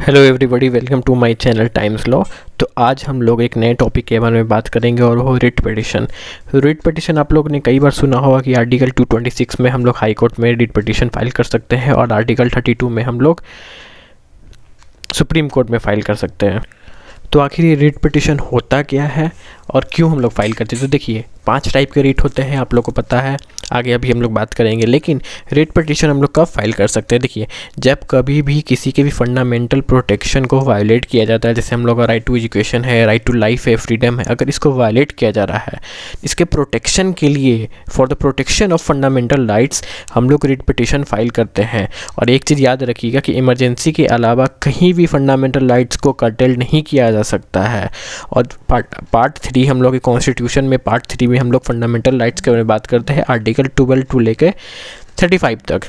Hello everybody, welcome to my channel Times Law. तो आज हम लोग एक नए टॉपिक के बारे में बात करेंगे और वो रिट पिटिशन। रिट पिटिशन आप लोगों ने कई बार सुना होगा कि आर्टिकल 226 में हम लोग हाई कोर्ट में रिट पिटिशन फाइल कर सकते हैं और आर्टिकल 32 में हम लोग सुप्रीम कोर्ट में फाइल कर सकते हैं। तो आखिर ये रिट पिटिशन होता क्या है और क्यों हम लोग फाइल करते हैं? तो देखिए, 5 टाइप के रिट होते हैं, आप लोग को पता है, आगे अभी हम लोग बात करेंगे। लेकिन रिट पिटिशन हम लोग कब फाइल कर सकते हैं? देखिए, जब कभी भी किसी के भी फंडामेंटल प्रोटेक्शन को वायलेट किया जाता है, जैसे हम लोग का राइट टू एजुकेशन है, राइट टू लाइफ है, फ्रीडम है, अगर इसको वायलेट किया जा रहा है, इसके प्रोटेक्शन के लिए, for the protection of fundamental rights, हम लोग रिट पिटिशन फाइल करते हैं। और एक चीज़ याद रखिएगा कि इमरजेंसी के अलावा कहीं भी फंडामेंटल राइट्स को कर्टेल नहीं किया जा सकता है। और पार्ट 3 हम लोग के कॉन्स्टिट्यूशन में, पार्ट 3 में हम लोग फंडामेंटल राइट्स के बारे में बात करते हैं, आर्टिकल 12 टू लेके 35 तक।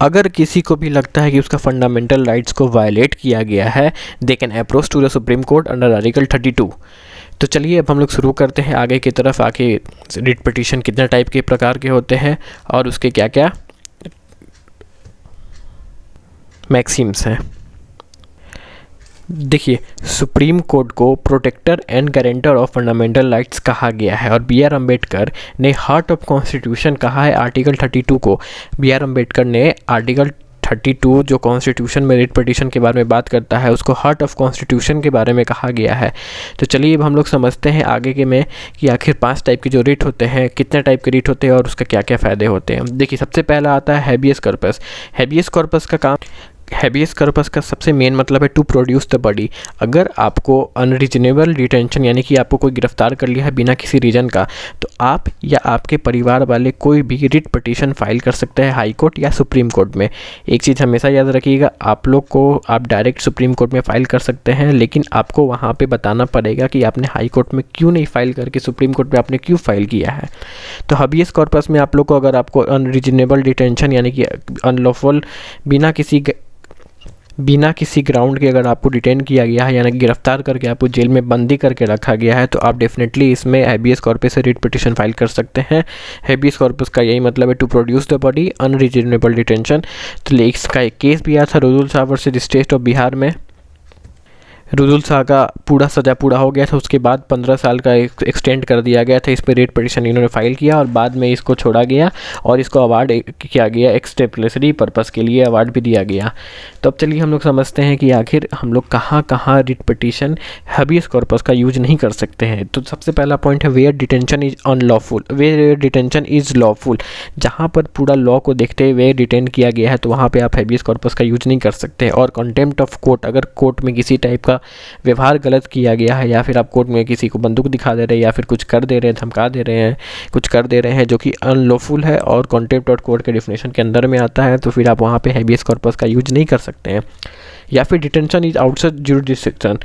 अगर किसी को भी लगता है कि उसका फंडामेंटल राइट्स को वायलेट किया गया है, they can approach to the Supreme Court under article 32। तो चलिए अब हम लोग शुरू करते हैं आगे की तरफ। आके रिट पिटिशन कितने टाइप के प्रकार के होते हैं और उसके क्या क्या मैक्सिम्स हैं। देखिए, सुप्रीम कोर्ट को protector and guarantor of fundamental rights कहा गया है और बी आर अम्बेडकर ने हार्ट ऑफ कॉन्स्टिट्यूशन कहा है आर्टिकल 32 को। बी आर अम्बेडकर ने आर्टिकल 32 जो कॉन्स्टिट्यूशन में रिट पिटिशन के बारे में बात करता है, उसको हार्ट ऑफ कॉन्स्टिट्यूशन के बारे में कहा गया है। तो चलिए अब हम लोग समझते हैं आगे के में कि आखिर 5 टाइप के जो रिट होते हैं, कितने टाइप के रिट होते हैं और उसका क्या क्या फ़ायदे होते हैं। देखिए, सबसे पहला आता है हैबियस कॉर्पस। हैबियस कॉर्पस का काम, हैबियस कॉर्पस का सबसे मेन मतलब है टू प्रोड्यूस द बॉडी। अगर आपको अनरीजनेबल डिटेंशन यानी कि आपको कोई गिरफ्तार कर लिया है बिना किसी रीज़न का, तो आप या आपके परिवार वाले कोई भी रिट पिटिशन फाइल कर सकते हैं हाई कोर्ट या सुप्रीम कोर्ट में। एक चीज़ हमेशा याद रखिएगा, आप लोग को आप डायरेक्ट सुप्रीम कोर्ट में फ़ाइल कर सकते हैं, लेकिन आपको वहाँ पर बताना पड़ेगा कि आपने हाई कोर्ट में क्यों नहीं फाइल करके सुप्रीम कोर्ट में आपने क्यों फाइल किया है। तो हैबियस कॉर्पस में आप लोग को, अगर आपको अनरीजनेबल डिटेंशन यानी कि अनलॉफुल बिना किसी ग्राउंड के अगर आपको डिटेन किया गया है, यानी कि गिरफ्तार करके आपको जेल में बंदी करके रखा गया है, तो आप डेफिनेटली इसमें हैबियस कॉर्पस से रिट पिटिशन फाइल कर सकते हैं। हैबियस कॉर्पस का यही मतलब है to produce the body, unreasonable detention. तो इसका एक केस भी आया था Rudul Shah versus state of Bihar में। रुदुल शाह का पूरा सज़ा पूरा हो गया था, उसके बाद 15 साल का एक्सटेंड कर दिया गया था। इस पर रिट पिटिशन इन्होंने फाइल किया और बाद में इसको छोड़ा गया और इसको अवार्ड किया गया, एक्सटेम्पलरी पर्पस के लिए अवार्ड भी दिया गया। तो अब चलिए हम लोग समझते हैं कि आखिर हम लोग कहाँ कहाँ रिट पिटिशन हैबियस कॉर्पस का यूज नहीं कर सकते हैं। तो सबसे पहला पॉइंट है where detention is unlawful, where detention is lawful. जहाँ पर पूरा लॉ को देखते हुए डिटेन किया गया है, तो वहाँ पर आप हैबियस कॉर्पस का यूज नहीं कर सकते। और कंटेम्प्ट ऑफ कोर्ट, अगर कोर्ट में किसी टाइप का व्यवहार गलत किया गया है या फिर आप कोर्ट में किसी को बंदूक दिखा दे रहे हैं या फिर कुछ कर दे रहे हैं, धमका दे रहे हैं, कुछ कर दे रहे हैं जो कि अनलॉफुल है और कंटेम्प्ट ऑफ कोर्ट के डिफिनेशन के अंदर में आता है, तो फिर आप वहाँ पे हैबियस कॉर्पस का यूज नहीं कर सकते हैं। या फिर detention is outside jurisdiction,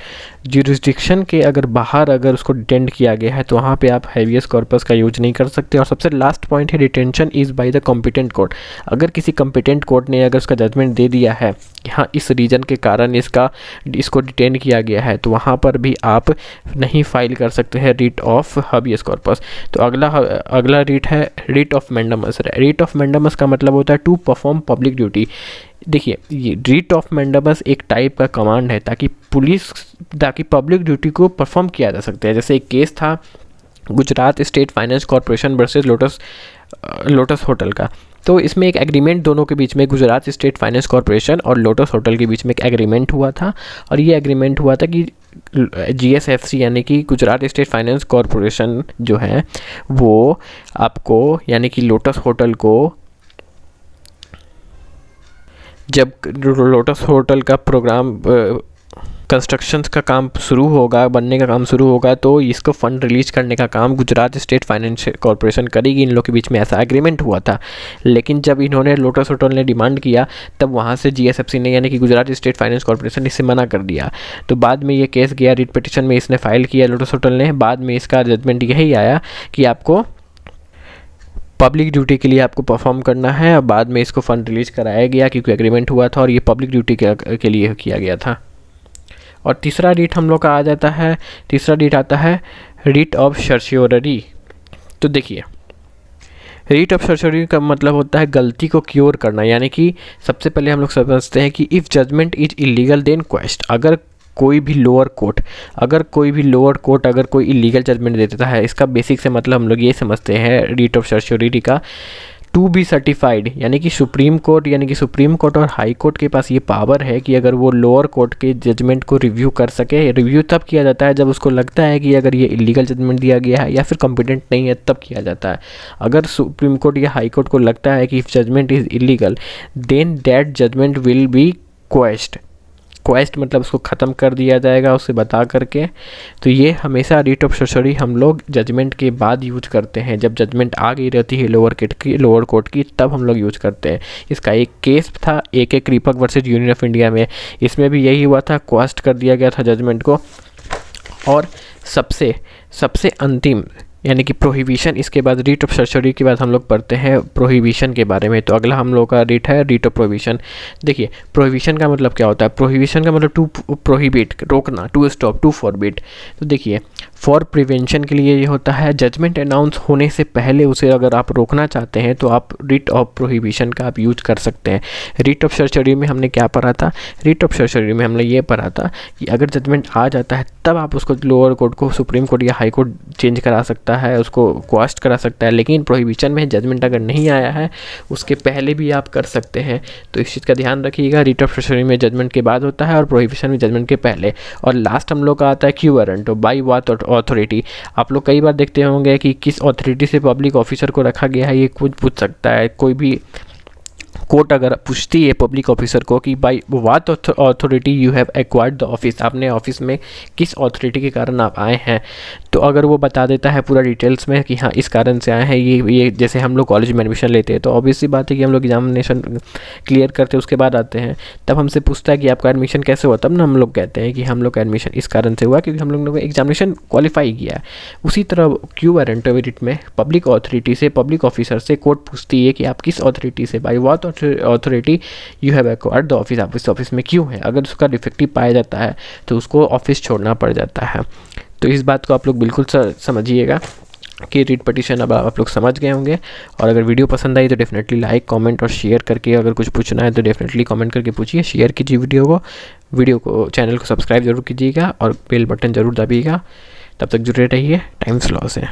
jurisdiction के अगर बाहर अगर उसको डिटेन किया गया है, तो वहाँ पे आप हैबियस कॉर्पस का यूज नहीं कर सकते। और सबसे लास्ट पॉइंट है detention is by the competent court. अगर किसी कॉम्पिटेंट कोर्ट ने अगर उसका जजमेंट दे दिया है कि हाँ इस रीजन के कारण इसको डिटेन किया गया है, तो वहाँ पर भी आप नहीं फाइल कर सकते हैं रिट ऑफ हैबियस कॉर्पस। तो अगला रिट है writ of mandamus. Writ of mandamus का मतलब होता है टू परफॉर्म पब्लिक ड्यूटी। देखिए, ये रिट ऑफ मैंडामस एक टाइप का कमांड है ताकि पब्लिक ड्यूटी को परफॉर्म किया जा सकता है। जैसे एक केस था Gujarat state finance corporation versus lotus hotel का। तो इसमें एक एग्रीमेंट दोनों के बीच में, गुजरात स्टेट फाइनेंस कॉरपोरेशन और लोटस होटल के बीच में एक एग्रीमेंट हुआ था। और ये एग्रीमेंट हुआ था कि GSFC यानी कि गुजरात स्टेट फाइनेंस कॉरपोरेशन जो है वो आपको, यानी कि लोटस होटल को, जब लोटस होटल का प्रोग्राम कंस्ट्रक्शन का काम शुरू होगा, बनने का काम शुरू होगा, तो इसको फ़ंड रिलीज करने का काम गुजरात स्टेट फाइनेंस कॉरपोरेशन करेगी। इन लोग के बीच में ऐसा एग्रीमेंट हुआ था। लेकिन जब इन्होंने लोटस होटल ने डिमांड किया, तब वहाँ से GSFC ने यानी कि गुजरात स्टेट फाइनेंस कॉरपोरेशन इसे मना कर दिया। तो बाद में ये केस गया रिट पिटिशन में, इसने फाइल किया लोटस होटल ने। बाद में इसका जजमेंट यही आया कि आपको पब्लिक ड्यूटी के लिए आपको परफॉर्म करना है। और बाद में इसको फ़ंड रिलीज कराया गया क्योंकि एग्रीमेंट हुआ था और ये पब्लिक ड्यूटी के लिए किया गया था। और तीसरा रिट हम लोग का आ जाता है, तीसरा रिट आता है रिट ऑफ सर्शियोररी। तो देखिए, रीट ऑफ सर्जरी का मतलब होता है गलती को क्योर करना, यानी कि सबसे पहले हम लोग समझते हैं कि if judgment is illegal then question, अगर कोई भी लोअर कोर्ट अगर कोई इलीगल जजमेंट दे देता है, इसका बेसिक से मतलब हम लोग ये समझते हैं रीट ऑफ सर्जरी का, टू बी सर्टिफाइड, यानी कि सुप्रीम कोर्ट और हाई कोर्ट के पास ये पावर है कि अगर वो लोअर कोर्ट के जजमेंट को रिव्यू कर सके। रिव्यू तब किया जाता है जब उसको लगता है कि अगर ये इलीगल जजमेंट दिया गया है या फिर कॉम्पिटेंट नहीं है, तब किया जाता है। अगर सुप्रीम कोर्ट या हाई कोर्ट को लगता है कि if judgement is illegal then that judgement will be questioned मतलब उसको ख़त्म कर दिया जाएगा उसे बता करके। तो ये हमेशा रीट ऑफ सर्जरी हम लोग जजमेंट के बाद यूज करते हैं, जब जजमेंट आ गई रहती है लोअर कोर्ट की तब हम लोग यूज करते हैं। इसका एक केस था AK Kraipak versus Union of India में, इसमें भी यही हुआ था, क्वेश्चन कर दिया गया था जजमेंट को। और सबसे अंतिम यानी कि प्रोहिबिशन, इसके बाद रीट ऑफ सर्जरी के बाद हम लोग पढ़ते हैं प्रोहिबिशन के बारे में। तो अगला हम लोग का रीट है रीट ऑफ प्रोहिबिशन। देखिए प्रोहिबिशन का मतलब क्या होता है, प्रोहिबिशन का मतलब टू प्रोहिबिट, रोकना, टू स्टॉप, टू फॉरबिड। तो देखिए फॉर प्रिवेंशन के लिए ये होता है जजमेंट अनाउंस होने से पहले उसे अगर आप रोकना चाहते हैं तो आप रीट ऑफ प्रोहिबिशन का आप यूज कर सकते हैं। रीट ऑफ सर्जरी में हमने क्या पढ़ा था, रीट ऑफ सर्जरी में हमने ये पढ़ा था कि अगर जजमेंट आ जाता है तब आप उसको लोअर कोर्ट को, सुप्रीम कोर्ट या हाई कोर्ट चेंज करा सकता है, उसको क्वेश्चन करा सकता है। लेकिन प्रोहिबिशन में जजमेंट अगर नहीं आया है उसके पहले भी आप कर सकते हैं। तो इस चीज़ का ध्यान रखिएगा, रीट ऑफ सर्जरी में जजमेंट के बाद होता है और प्रोहिबिशन में जजमेंट के पहले। और लास्ट हम लोग का आता है Q warrant by what authority. आप लोग कई बार देखते होंगे कि किस अथॉरिटी से पब्लिक ऑफिसर को रखा गया है, ये कुछ पूछ सकता है। कोई भी कोर्ट अगर पूछती है पब्लिक ऑफिसर को कि by what authority you have acquired the office, आपने ऑफिस में किस अथॉरिटी के कारण आप आए हैं, तो अगर वो बता देता है पूरा डिटेल्स में कि हाँ इस कारण से आए हैं, ये जैसे हम लोग कॉलेज में एडमिशन लेते हैं तो ऑब्वियस सी बात है कि हम लोग एग्जामिनेशन क्लियर करते हैं उसके बाद आते हैं, तब हमसे पूछता है कि आपका एडमिशन कैसे हुआ, तब ना हम लोग कहते हैं कि हम लोग का एडमिशन इस कारण से हुआ क्योंकि हम लोग ने एग्जामिनेशन क्वालिफाई किया है। उसी तरह क्यू वारंट में पब्लिक अथॉरिटी से, पब्लिक ऑफिसर से कोर्ट पूछती है कि आप किस अथॉरिटी से, by what authority you have acquired the office, आप इस ऑफिस में क्यों है। अगर उसका डिफेक्टिव पाया जाता है तो उसको ऑफिस छोड़ना पड़ जाता है। तो इस बात को आप लोग बिल्कुल समझिएगा कि रीट पिटीशन अब आप लोग समझ गए होंगे। और अगर वीडियो पसंद आई तो डेफिनेटली लाइक, कमेंट और शेयर करके, अगर कुछ पूछना है तो डेफिनेटली कमेंट करके पूछिए, शेयर कीजिए वीडियो को चैनल को सब्सक्राइब जरूर कीजिएगा और बेल बटन ज़रूर दबिएगा। तब तक जुड़े रहिए टाइम्स लॉ से।